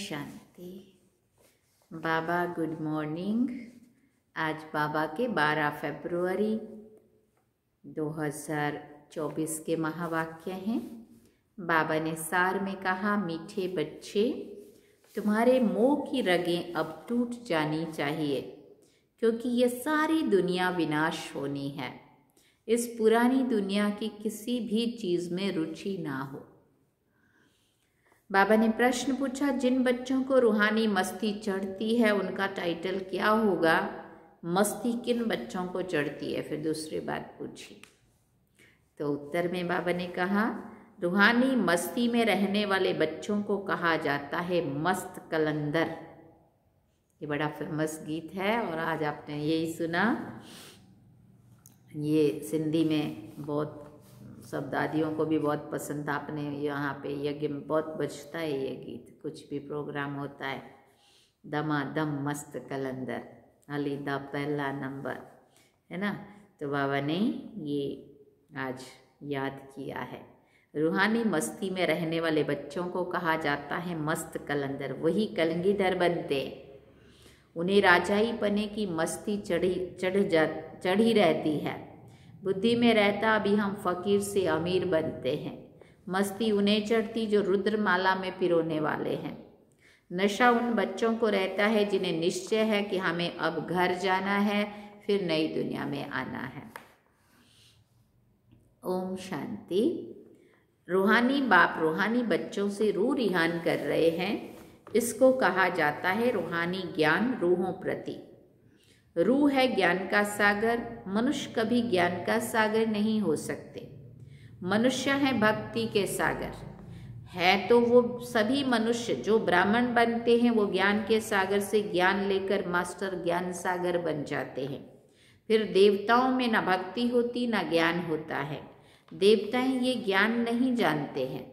शांति। बाबा good morning. आज बाबा के 12 फरवरी 2024 के महावाक्य हैं। बाबा ने सार में कहा, मीठे बच्चे, तुम्हारे मोह की रगें अब टूट जानी चाहिए, क्योंकि ये सारी दुनिया विनाश होनी है। इस पुरानी दुनिया की किसी भी चीज़ में रुचि ना हो। बाबा ने प्रश्न पूछा, जिन बच्चों को रूहानी मस्ती चढ़ती है उनका टाइटल क्या होगा? मस्ती किन बच्चों को चढ़ती है? फिर दूसरी बात पूछी तो उत्तर में बाबा ने कहा, रूहानी मस्ती में रहने वाले बच्चों को कहा जाता है मस्त कलंदर। ये बड़ा फेमस गीत है और आज आपने यही सुना। ये सिंधी में बहुत सब दादियों को भी बहुत पसंद। आपने यहाँ पे यज्ञ में बहुत बजता है ये गीत, कुछ भी प्रोग्राम होता है। दमादम मस्त कलंदर, अली दा पहला नंबर, है ना। तो बाबा ने ये आज याद किया है। रूहानी मस्ती में रहने वाले बच्चों को कहा जाता है मस्त कलंदर। वही कलंगीधर बनते, उन्हें राजाई पने की मस्ती चढ़ी रहती है। बुद्धि में रहता अभी हम फकीर से अमीर बनते हैं। मस्ती उन्हें चढ़ती जो रुद्रमाला में पिरोने वाले हैं। नशा उन बच्चों को रहता है जिन्हें निश्चय है कि हमें अब घर जाना है, फिर नई दुनिया में आना है। ओम शांति। रूहानी बाप रूहानी बच्चों से रूह रिहान कर रहे हैं। इसको कहा जाता है रूहानी ज्ञान रूहों प्रति। रूह है ज्ञान का सागर। मनुष्य कभी ज्ञान का सागर नहीं हो सकते। मनुष्य है भक्ति के सागर। है तो वो सभी मनुष्य जो ब्राह्मण बनते हैं वो ज्ञान के सागर से ज्ञान लेकर मास्टर ज्ञान सागर बन जाते हैं। फिर देवताओं में ना भक्ति होती ना ज्ञान होता है। देवताएं ये ज्ञान नहीं जानते हैं।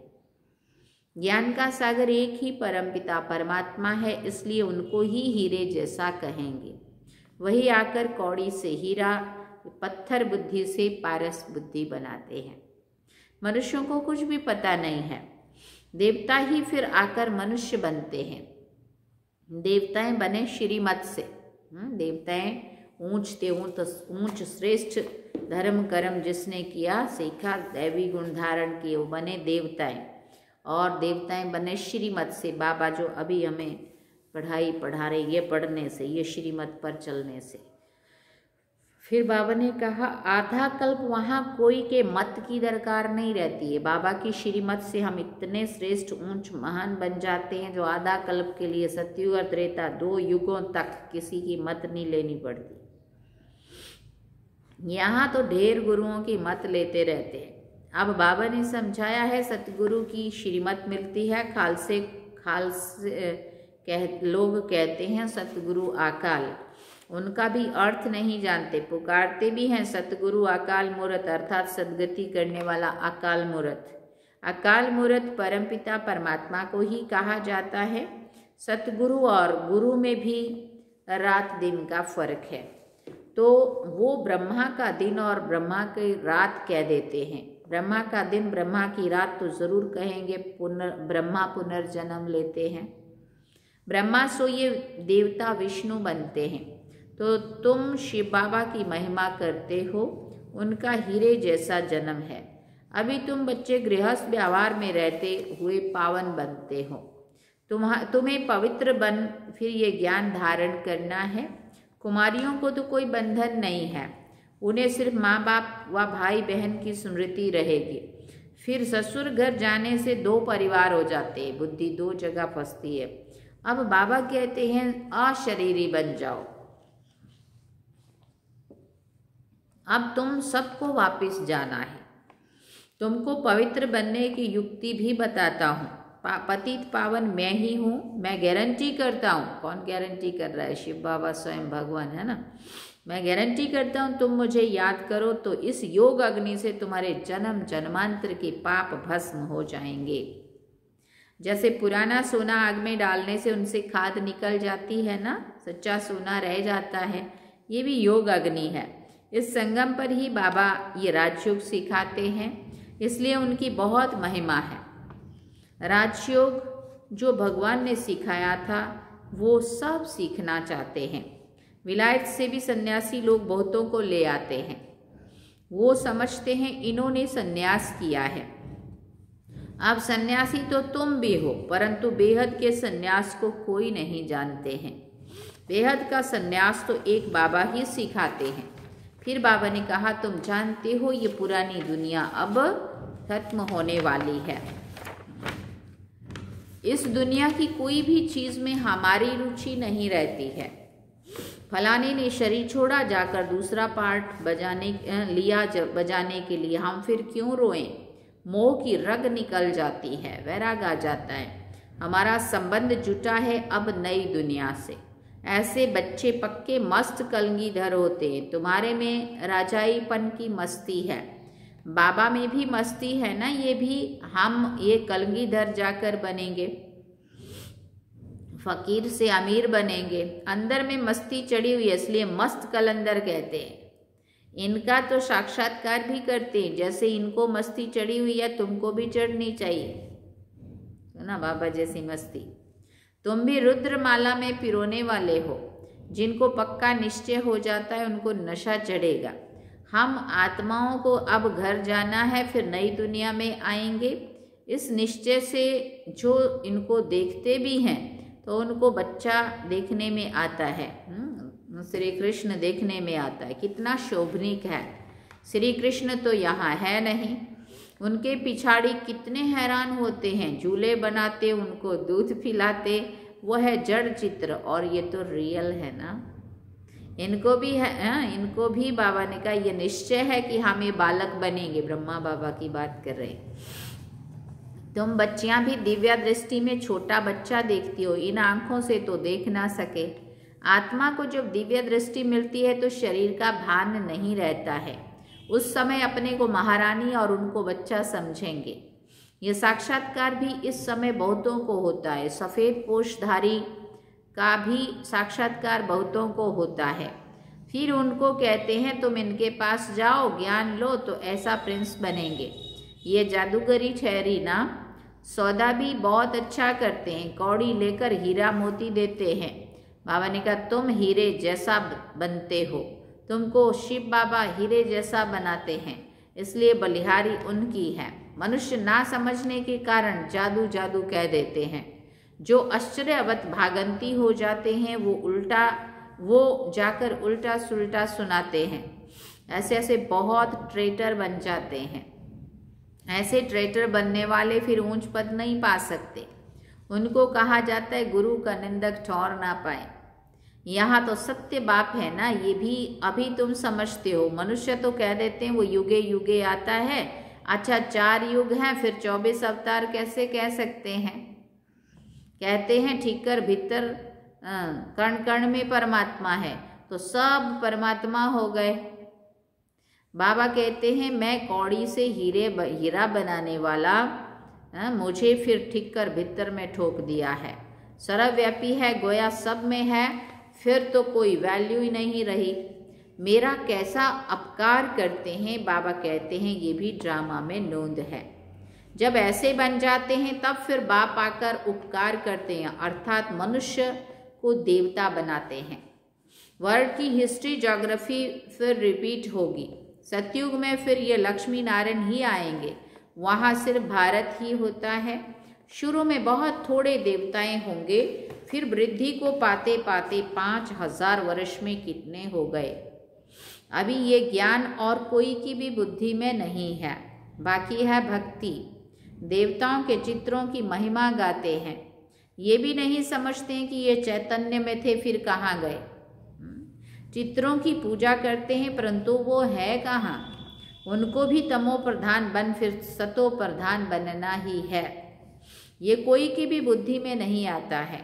ज्ञान का सागर एक ही परमपिता परमात्मा है, इसलिए उनको ही हीरे जैसा कहेंगे। वही आकर कौड़ी से हीरा, पत्थर बुद्धि से पारस बुद्धि बनाते हैं। मनुष्यों को कुछ भी पता नहीं है। देवता ही फिर आकर मनुष्य बनते हैं। देवताएं बने श्रीमत से। देवताएं ऊंच श्रेष्ठ धर्म कर्म जिसने किया सीखा, दैवी गुण धारण किए, वो बने देवताएं। और देवताएं बने श्रीमत से। बाबा जो अभी हमें पढ़ाई पढ़ा रहे, ये पढ़ने से, ये श्रीमत पर चलने से। फिर बाबा ने कहा, आधा कल्प वहाँ कोई के मत की दरकार नहीं रहती है। बाबा की श्रीमत से हम इतने श्रेष्ठ ऊंच महान बन जाते हैं जो आधा कल्प के लिए सतयुग और त्रेता 2 युगों तक किसी की मत नहीं लेनी पड़ती। यहाँ तो ढेर गुरुओं की मत लेते रहते हैं। अब बाबा ने समझाया है, सतगुरु की श्रीमत मिलती है। लोग कहते हैं सतगुरु अकाल, उनका भी अर्थ नहीं जानते। पुकारते भी हैं सतगुरु अकाल मूर्त, अर्थात सदगति करने वाला अकाल मूर्त। अकाल मूर्त परमपिता परमात्मा को ही कहा जाता है। सतगुरु और गुरु में भी रात दिन का फर्क है। तो वो ब्रह्मा का दिन और ब्रह्मा की रात कह देते हैं। ब्रह्मा का दिन ब्रह्मा की रात तो जरूर कहेंगे। ब्रह्मा पुनर्जन्म लेते हैं। ब्रह्मा सो ये देवता विष्णु बनते हैं। तो तुम शिव बाबा की महिमा करते हो, उनका हीरे जैसा जन्म है। अभी तुम बच्चे गृहस्थ व्यवहार में रहते हुए पावन बनते हो। तुम्हें पवित्र बन फिर ये ज्ञान धारण करना है। कुमारियों को तो कोई बंधन नहीं है। उन्हें सिर्फ माँ बाप व भाई बहन की स्मृति रहेगी। फिर ससुर घर जाने से 2 परिवार हो जाते हैं। बुद्धि 2 जगह फंसती है। अब बाबा कहते हैं अशरीरी बन जाओ। अब तुम सबको वापस जाना है। तुमको पवित्र बनने की युक्ति भी बताता हूँ। पतित पावन मैं ही हूँ। मैं गारंटी करता हूँ। कौन गारंटी कर रहा है? शिव बाबा स्वयं भगवान, है ना। मैं गारंटी करता हूँ, तुम मुझे याद करो तो इस योग अग्नि से तुम्हारे जन्म जन्मांतर के पाप भस्म हो जाएंगे। जैसे पुराना सोना आग में डालने से उनसे खाद निकल जाती है ना, सच्चा सोना रह जाता है। ये भी योग अग्नि है। इस संगम पर ही बाबा ये राजयोग सिखाते हैं, इसलिए उनकी बहुत महिमा है। राजयोग जो भगवान ने सिखाया था वो सब सीखना चाहते हैं। विलायत से भी सन्यासी लोग बहुतों को ले आते हैं। वो समझते हैं इन्होंने सन्यास किया है। अब सन्यासी तो तुम भी हो, परंतु बेहद के सन्यास को कोई नहीं जानते हैं। बेहद का सन्यास तो एक बाबा ही सिखाते हैं। फिर बाबा ने कहा, तुम जानते हो ये पुरानी दुनिया अब खत्म होने वाली है। इस दुनिया की कोई भी चीज़ में हमारी रुचि नहीं रहती है। फलाने ने शरीर छोड़ा, जाकर दूसरा पार्ट बजाने के लिए हम फिर क्यों रोएं? मोह की रग निकल जाती है, वैराग आ जाता है। हमारा संबंध जुटा है अब नई दुनिया से। ऐसे बच्चे पक्के मस्त कलगीधर होते हैं। तुम्हारे में राजाईपन की मस्ती है, बाबा में भी मस्ती है ना। ये भी हम ये कलगीधर जाकर बनेंगे, फकीर से अमीर बनेंगे। अंदर में मस्ती चढ़ी हुई है, इसलिए मस्त कलंदर कहते हैं। इनका तो साक्षात्कार भी करते हैं। जैसे इनको मस्ती चढ़ी हुई है, तुमको भी चढ़नी चाहिए ना बाबा जैसी मस्ती। तुम भी रुद्रमाला में पिरोने वाले हो। जिनको पक्का निश्चय हो जाता है उनको नशा चढ़ेगा। हम आत्माओं को अब घर जाना है, फिर नई दुनिया में आएंगे। इस निश्चय से जो इनको देखते भी हैं तो उनको बच्चा देखने में आता है, श्री कृष्ण देखने में आता है। कितना शोभनीक है। श्री कृष्ण तो यहाँ है नहीं। उनके पिछाड़ी कितने हैरान होते हैं। झूले बनाते, उनको दूध पिलाते। वो है जड़ चित्र और ये तो रियल है ना। इनको भी है, इनको भी बाबा ने कहा ये निश्चय है कि हम ये बालक बनेंगे। ब्रह्मा बाबा की बात कर रहे हैं। तुम बच्चियां भी दिव्या दृष्टि में छोटा बच्चा देखती हो। इन आंखों से तो देख ना सके। आत्मा को जब दिव्य दृष्टि मिलती है तो शरीर का भान नहीं रहता है। उस समय अपने को महारानी और उनको बच्चा समझेंगे। ये साक्षात्कार भी इस समय बहुतों को होता है। सफ़ेद पोषधारी का भी साक्षात्कार बहुतों को होता है। फिर उनको कहते हैं तुम इनके पास जाओ, ज्ञान लो तो ऐसा प्रिंस बनेंगे। ये जादूगरी ठहरी ना। सौदा भी बहुत अच्छा करते हैं। कौड़ी लेकर हीरा मोती देते हैं। बाबा ने कहा तुम हीरे जैसा बनते हो। तुमको शिव बाबा हीरे जैसा बनाते हैं, इसलिए बलिहारी उनकी है। मनुष्य ना समझने के कारण जादू जादू कह देते हैं। जो आश्चर्यवत भागंती हो जाते हैं वो जाकर उल्टा सुल्टा सुनाते हैं। ऐसे ऐसे बहुत ट्रेटर बन जाते हैं। ऐसे ट्रेटर बनने वाले फिर ऊंच पद नहीं पा सकते। उनको कहा जाता है गुरु का निंदक ठौर ना पाए। यहाँ तो सत्य बाप है ना। ये भी अभी तुम समझते हो। मनुष्य तो कह देते हैं वो युगे युगे आता है। अच्छा 4 युग हैं, फिर 24 अवतार कैसे कह सकते हैं? कहते हैं ठीकर भीतर कण कण में परमात्मा है, तो सब परमात्मा हो गए। बाबा कहते हैं मैं कौड़ी से हीरा बनाने वाला, मुझे फिर ठीकर भीतर में ठोक दिया है। सर्वव्यापी है, गोया सब में है, फिर तो कोई वैल्यू ही नहीं रही। मेरा कैसा अपकार करते हैं। बाबा कहते हैं ये भी ड्रामा में नोंद है। जब ऐसे बन जाते हैं तब फिर बाप आकर उपकार करते हैं, अर्थात मनुष्य को देवता बनाते हैं। वर्ल्ड की हिस्ट्री ज्योग्राफी फिर रिपीट होगी। सतयुग में फिर ये लक्ष्मी नारायण ही आएंगे। वहाँ सिर्फ भारत ही होता है। शुरू में बहुत थोड़े देवताएं होंगे, फिर वृद्धि को पाते पाते 5000 वर्ष में कितने हो गए। अभी ये ज्ञान और कोई की भी बुद्धि में नहीं है। बाकी है भक्ति। देवताओं के चित्रों की महिमा गाते हैं। ये भी नहीं समझते हैं कि ये चैतन्य में थे, फिर कहाँ गए। चित्रों की पूजा करते हैं, परंतु वो है कहाँ। उनको भी तमो प्रधान बन फिर सतो प्रधान बनना ही है। ये कोई की भी बुद्धि में नहीं आता है।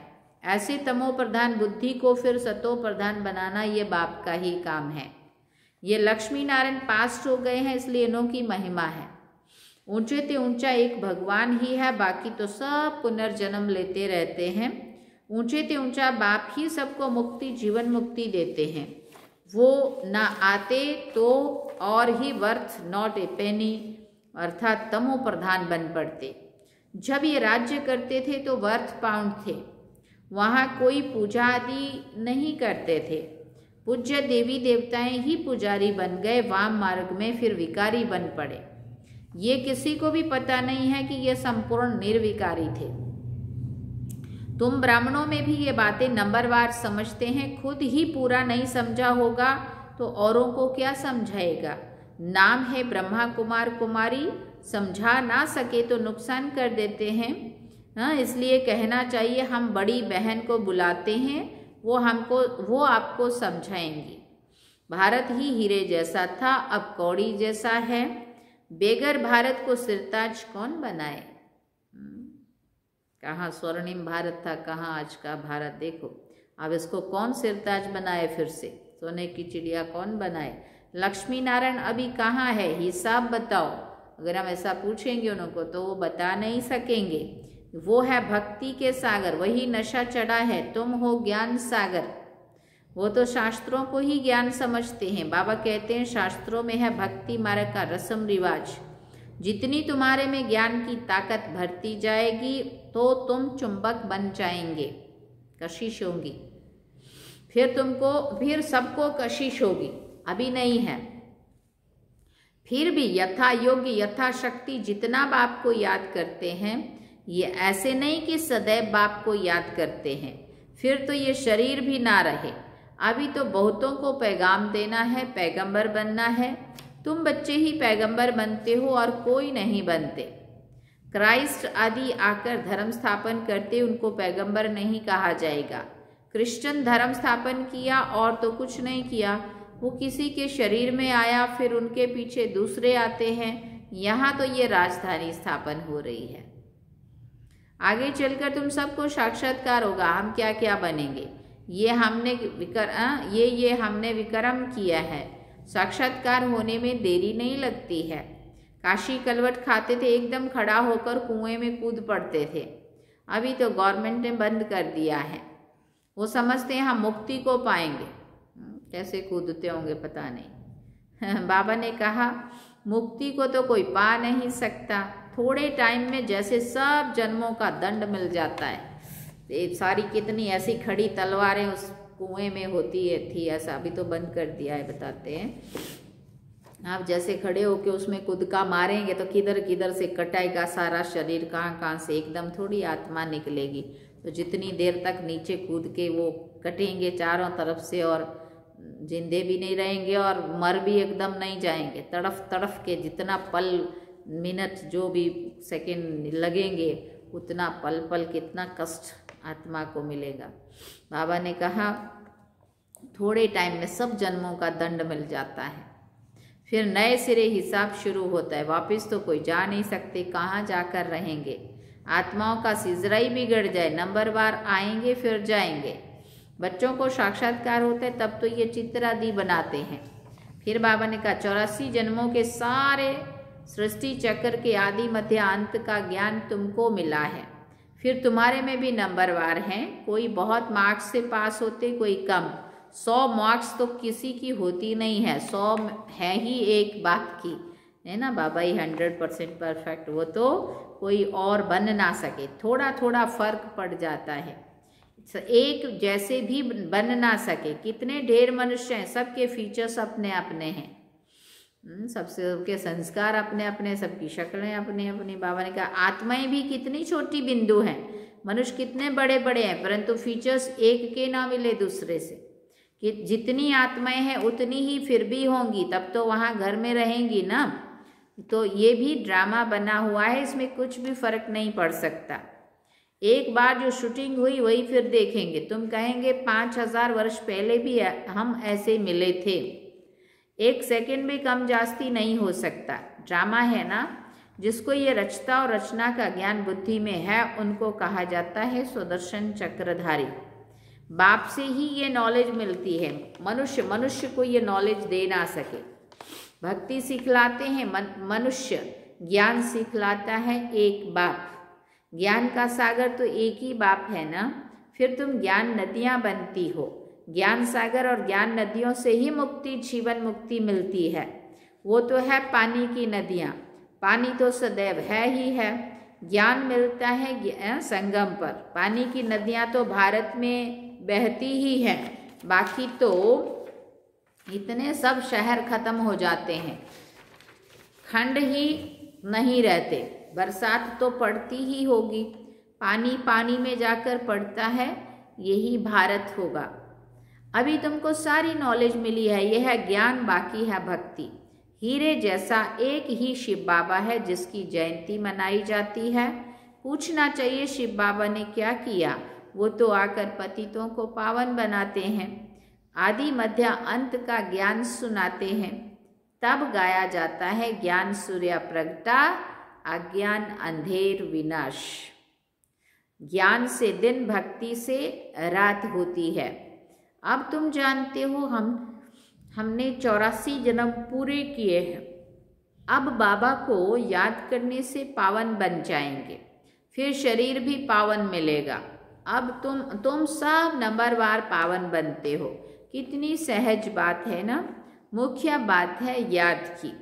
ऐसे तमो प्रधान बुद्धि को फिर सतो प्रधान बनाना ये बाप का ही काम है। ये लक्ष्मी नारायण पास्ट हो गए हैं, इसलिए इन्हों की महिमा है। ऊंचे ते ऊंचा एक भगवान ही है, बाकी तो सब पुनर्जन्म लेते रहते हैं। ऊंचे ते ऊंचा बाप ही सबको मुक्ति, जीवन मुक्ति देते हैं। वो ना आते तो और ही वर्थ नॉट ए पेनी, अर्थात तमो प्रधान बन पड़ते। जब ये राज्य करते थे तो वर्थ पाउंड थे, वहाँ कोई पूजा आदि नहीं करते थे। पूज्य देवी देवताएं ही पुजारी बन गए, वाम मार्ग में फिर विकारी बन पड़े। ये किसी को भी पता नहीं है कि ये संपूर्ण निर्विकारी थे। तुम ब्राह्मणों में भी ये बातें नंबरवार समझते हैं, खुद ही पूरा नहीं समझा होगा तो औरों को क्या समझाएगा। नाम है ब्रह्मा कुमार कुमारी, समझा ना सके तो नुकसान कर देते हैं। इसलिए कहना चाहिए हम बड़ी बहन को बुलाते हैं, वो आपको समझाएंगी। भारत ही हीरे जैसा था, अब कौड़ी जैसा है। बेगर भारत को सिरताज कौन बनाए। कहाँ स्वर्णिम भारत था, कहाँ आज का भारत देखो। अब इसको कौन सिरताज बनाए, फिर से सोने की चिड़िया कौन बनाए। लक्ष्मी नारायण अभी कहाँ है, हिसाब बताओ। अगर हम ऐसा पूछेंगे उनको तो वो बता नहीं सकेंगे। वो है भक्ति के सागर, वही नशा चढ़ा है, तुम हो ज्ञान सागर। वो तो शास्त्रों को ही ज्ञान समझते हैं। बाबा कहते हैं शास्त्रों में है भक्ति मार्ग का रस्म रिवाज। जितनी तुम्हारे में ज्ञान की ताकत भरती जाएगी तो तुम चुंबक बन जाएंगे, कशिश होंगी। फिर सबको कशिश होगी, अभी नहीं है। फिर भी यथा योग्य यथाशक्ति जितना बाप को याद करते हैं, ये ऐसे नहीं कि सदैव बाप को याद करते हैं, फिर तो ये शरीर भी ना रहे। अभी तो बहुतों को पैगाम देना है, पैगंबर बनना है। तुम बच्चे ही पैगंबर बनते हो और कोई नहीं बनते। क्राइस्ट आदि आकर धर्म स्थापन करते, उनको पैगंबर नहीं कहा जाएगा। क्रिश्चियन धर्म स्थापन किया और तो कुछ नहीं किया, वो किसी के शरीर में आया, फिर उनके पीछे दूसरे आते हैं। यहाँ तो ये राजधानी स्थापन हो रही है। आगे चलकर तुम सबको साक्षात्कार होगा, हम क्या क्या बनेंगे। ये हमने विक्रम किया है। साक्षात्कार होने में देरी नहीं लगती है। काशी कलवट खाते थे, एकदम खड़ा होकर कुएं में कूद पड़ते थे। अभी तो गवर्नमेंट ने बंद कर दिया है। वो समझते हैं हम मुक्ति को पाएंगे। कैसे कूदते होंगे पता नहीं। बाबा ने कहा मुक्ति को तो कोई पा नहीं सकता। थोड़े टाइम में जैसे सब जन्मों का दंड मिल जाता है। ये सारी कितनी ऐसी खड़ी तलवारें उस कुएं में होती थी, ऐसा अभी तो बंद कर दिया है, बताते हैं। आप जैसे खड़े होके उसमें कूदका मारेंगे तो किधर किधर से कटाएगा सारा शरीर, कहाँ कहाँ से, एकदम थोड़ी आत्मा निकलेगी। तो जितनी देर तक नीचे कूद के वो कटेंगे चारों तरफ से, और जिंदे भी नहीं रहेंगे और मर भी एकदम नहीं जाएंगे। तड़फ तड़फ के जितना पल मिनट जो भी सेकंड लगेंगे, उतना पल पल कितना कष्ट आत्मा को मिलेगा। बाबा ने कहा थोड़े टाइम में सब जन्मों का दंड मिल जाता है, फिर नए सिरे हिसाब शुरू होता है। वापस तो कोई जा नहीं सकते, कहाँ जाकर रहेंगे। आत्माओं का सिजरा ही बिगड़ जाए, नंबरवार आएंगे फिर जाएंगे। बच्चों को साक्षात्कार होता है तब तो ये चित्र आदि बनाते हैं। फिर बाबा ने कहा 84 जन्मों के सारे सृष्टि चक्र के आदि मध्य अंत का ज्ञान तुमको मिला है। फिर तुम्हारे में भी नंबरवार हैं, कोई बहुत मार्क्स से पास होते, कोई कम। 100 मार्क्स तो किसी की होती नहीं है, 100 है ही एक बात की, है ना। बाबा ही 100% परफेक्ट, वो तो कोई और बन ना सके, थोड़ा थोड़ा फर्क पड़ जाता है। एक जैसे भी बन ना सके। कितने ढेर मनुष्य हैं, सबके फीचर्स अपने अपने हैं, सबके संस्कार अपने अपने, सबकी शक्लें अपनी अपनी। बाबा ने कहा आत्माएं भी कितनी छोटी बिंदु हैं, मनुष्य कितने बड़े बड़े हैं, परंतु फीचर्स एक के ना मिले दूसरे से। कि जितनी आत्माएं हैं उतनी ही फिर भी होंगी, तब तो वहाँ घर में रहेंगी ना। तो ये भी ड्रामा बना हुआ है, इसमें कुछ भी फर्क नहीं पड़ सकता। एक बार जो शूटिंग हुई वही फिर देखेंगे। तुम कहेंगे 5000 वर्ष पहले भी हम ऐसे मिले थे। एक सेकंड भी कम जास्ती नहीं हो सकता। ड्रामा है ना। जिसको ये रचता और रचना का ज्ञान बुद्धि में है, उनको कहा जाता है सुदर्शन चक्रधारी। बाप से ही ये नॉलेज मिलती है। मनुष्य को ये नॉलेज दे ना सके। भक्ति सिखलाते हैं मनुष्य, ज्ञान सिखलाता है एक बाप। ज्ञान का सागर तो एक ही बाप है ना। फिर तुम ज्ञान नदियाँ बनती हो। ज्ञान सागर और ज्ञान नदियों से ही मुक्ति, जीवन मुक्ति मिलती है। वो तो है पानी की नदियाँ। पानी तो सदैव है ही है। ज्ञान मिलता है संगम पर। पानी की नदियाँ तो भारत में बहती ही हैं, बाकी तो इतने सब शहर खत्म हो जाते हैं, खंड ही नहीं रहते। बरसात तो पड़ती ही होगी, पानी पानी में जाकर पड़ता है, यही भारत होगा। अभी तुमको सारी नॉलेज मिली है, यह है ज्ञान, बाकी है भक्ति। हीरे जैसा एक ही शिव बाबा है जिसकी जयंती मनाई जाती है। पूछना चाहिए शिव बाबा ने क्या किया, वो तो आकर पतितों को पावन बनाते हैं, आदि मध्य अंत का ज्ञान सुनाते हैं। तब गाया जाता है ज्ञान सूर्य प्रगटा, अज्ञान अंधेर विनाश। ज्ञान से दिन, भक्ति से रात होती है। अब तुम जानते हो हमने 84 जन्म पूरे किए हैं, अब बाबा को याद करने से पावन बन जाएंगे, फिर शरीर भी पावन मिलेगा। अब तुम सब नंबरवार पावन बनते हो। कितनी सहज बात है ना। मुख्य बात है याद की।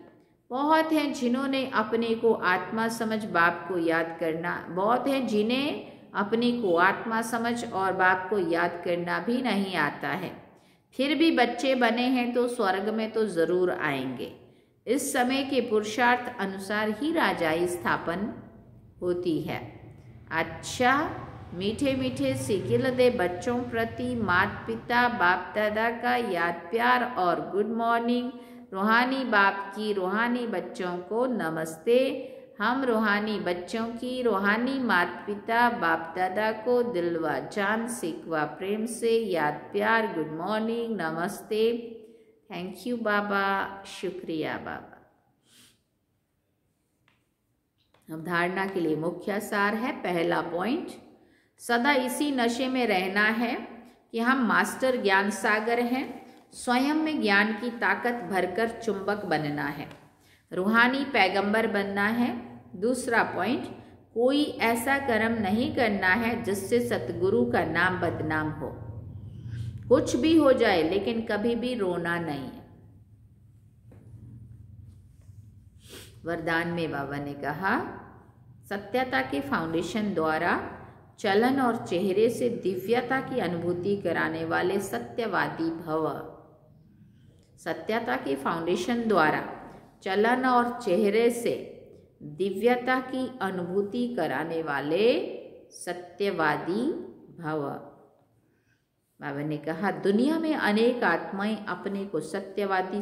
बहुत हैं जिन्होंने अपने को आत्मा समझ बाप को याद करना, बहुत हैं जिन्हें अपने को आत्मा समझ और बाप को याद करना भी नहीं आता है, फिर भी बच्चे बने हैं तो स्वर्ग में तो जरूर आएंगे। इस समय के पुरुषार्थ अनुसार ही राजाई स्थापन होती है। अच्छा, मीठे मीठे सिकिल दे बच्चों प्रति माता पिता बाप दादा का याद प्यार और गुड मॉर्निंग। रूहानी बाप की रूहानी बच्चों को नमस्ते। हम रूहानी बच्चों की रूहानी माता पिता बाप दादा को दिल व जान सिकवा प्रेम से याद प्यार, गुड मॉर्निंग, नमस्ते, थैंक यू बाबा, शुक्रिया बाबा। अब धारणा के लिए मुख्य सार है। पहला पॉइंट, सदा इसी नशे में रहना है कि हम मास्टर ज्ञान सागर हैं, स्वयं में ज्ञान की ताकत भरकर चुंबक बनना है, रूहानी पैगंबर बनना है। दूसरा पॉइंट, कोई ऐसा कर्म नहीं करना है जिससे सतगुरु का नाम बदनाम हो। कुछ भी हो जाए लेकिन कभी भी रोना नहीं है। वरदान में बाबा ने कहा, सत्यता के फाउंडेशन द्वारा चलन और चेहरे से दिव्यता की अनुभूति कराने वाले सत्यवादी भव। सत्यता के फाउंडेशन द्वारा चलन और चेहरे से दिव्यता की अनुभूति कराने वाले सत्यवादी भव। बाबा ने कहा, दुनिया में अनेक आत्माएं अपने को सत्यवादी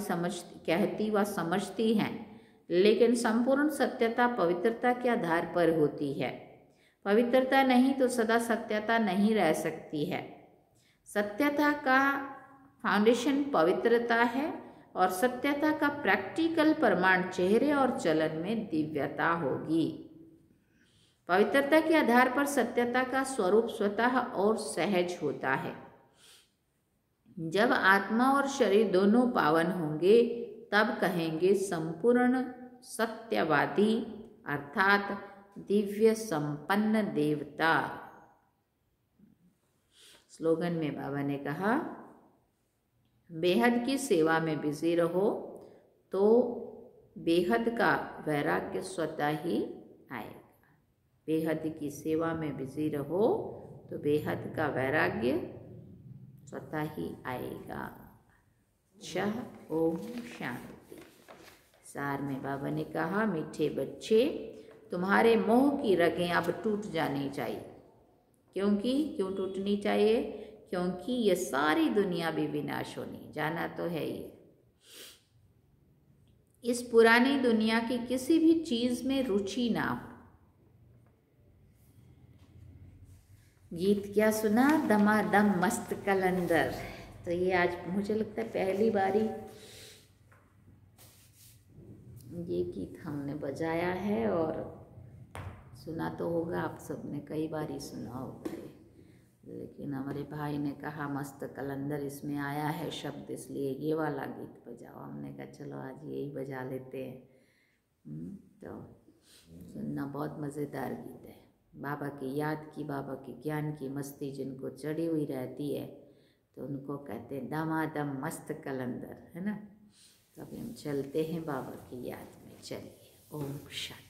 कहती व समझती हैं, लेकिन संपूर्ण सत्यता पवित्रता के आधार पर होती है। पवित्रता नहीं तो सदा सत्यता नहीं रह सकती है। सत्यता का फाउंडेशन पवित्रता है और सत्यता का प्रैक्टिकल प्रमाण चेहरे और चलन में दिव्यता होगी। पवित्रता के आधार पर सत्यता का स्वरूप स्वतः और सहज होता है। जब आत्मा और शरीर दोनों पावन होंगे तब कहेंगे संपूर्ण सत्यवादी अर्थात दिव्य संपन्न देवता। स्लोगन में बाबा ने कहा, बेहद की सेवा में बिजी रहो तो बेहद का वैराग्य स्वतः ही आएगा। बेहद की सेवा में बिजी रहो तो बेहद का वैराग्य स्वतः ही आएगा। ओम शांति। सार में बाबा ने कहा, मीठे बच्चे, तुम्हारे मोह की रगें अब टूट जानी चाहिए। क्यों टूटनी चाहिए? क्योंकि ये सारी दुनिया भी विनाश होनी, जाना तो है ही। इस पुरानी दुनिया की किसी भी चीज में रुचि ना हो। गीत क्या सुना, दमादम मस्त कलंदर। तो ये आज मुझे लगता है पहली बारी ये गीत हमने बजाया है, और सुना तो होगा आप सबने, कई बार ही सुना होगा, लेकिन हमारे भाई ने कहा मस्त कलंदर इसमें आया है शब्द, इसलिए ये वाला गीत बजाओ। हमने कहा चलो आज यही बजा लेते हैं। तो सुनना, बहुत मज़ेदार गीत है। बाबा की याद की, बाबा की ज्ञान की मस्ती जिनको चढ़ी हुई रहती है तो उनको कहते हैं दमादम मस्त कलंदर, है ना। तो अभी हम चलते हैं बाबा की याद में। चलिए, ओम शांति।